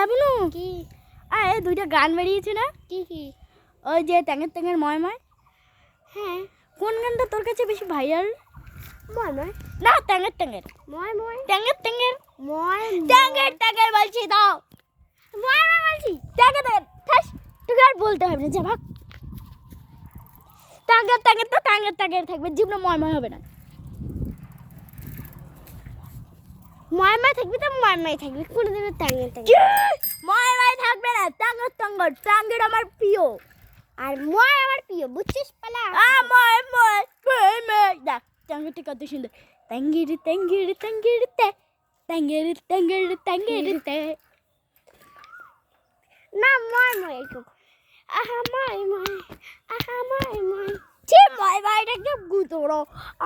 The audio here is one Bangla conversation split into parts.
বুনু কি এই দুইটা গান বেরিয়েছে না কি কি ওই যে ট্যাঙের ট্যাঙের ময় ময় হ্যাঁ কোন গানটা তোর কাছে বেশি ভাইরাল ময় ময় না ট্যাঙের ট্যাঙের ময় ময় ট্যাঙের ট্যাঙের ময় ট্যাঙের ট্যাঙের বলছি দাও ময় ময় বলছি ট্যাঙের ট্যাঙের ঠাস তোকে আর বলতে হবে না যা ভাগ ট্যাঙের ট্যাঙের তো ট্যাঙের ট্যাঙের থাকবে জীবনে ময় ময় হবে না ময় ময় থাকবে তো ময় ময় থাকবে কোনদিনও টাঙ্গে টাঙ্গে ময় ময় থাকবে না ট্যাঙের ট্যাঙের ট্যাঙের আমার প্রিয় আর ময় আমার প্রিয় বুঝছিস পালা ময় ময় ময় ময় দেখ ট্যাঙেরটা কত সুন্দর ট্যাঙ্গের ট্যাঙ্গের ট্যাঙ্গের তে ট্যাঙ্গের ট্যাঙ্গের ট্যাঙ্গের তে না ময় ময় একটু আহা ময় ময় আহা ময় ময় ছি ময় ময়টা একদম গুতোড়ো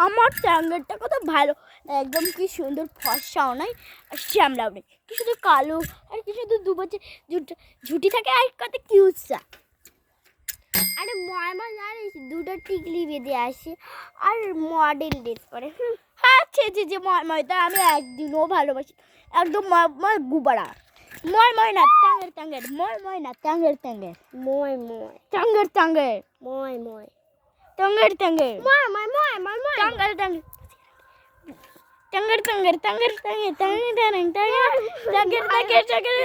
আমার ট্যাঙ্গেরটা কত ভালো একদম কি সুন্দর ফর্সাও নাই আর শ্যামলাও নেই কি শুধু কালো আর কি শুধু দু বছর ঝুটি থাকে আর কত কিউটসা আরে ময় ময় জানিস দুটো টিকলি বেঁধে আসে আর মডেল ড্রেস পরে হ্যাঁ ছি ময় ময়টা আমি একদিনও ভালোবাসি একদম ময় গুবারা ময় ময় না ট্যাঙ্গের ট্যাঙ্গের ময় ময় না ট্যাঙ্গের ট্যাঙ্গের ময় ময় ট্যাঙ্গের ট্যাঙ্গের ময় ময় ট্যাঙ্গের ট্যাঙ্গের ময় ময় ময় ময় ময় ট্যাঙ্গের ট্যাঙ্গের ট্যাঙ্গের ট্যাঙ্গের ট্যাঙ্গের ট্যাঙ্গের ট্যাঙ্গের ট্যাঙ্গের ট্যাঙ্গের ট্যাঙ্গের ট্যাঙ্গের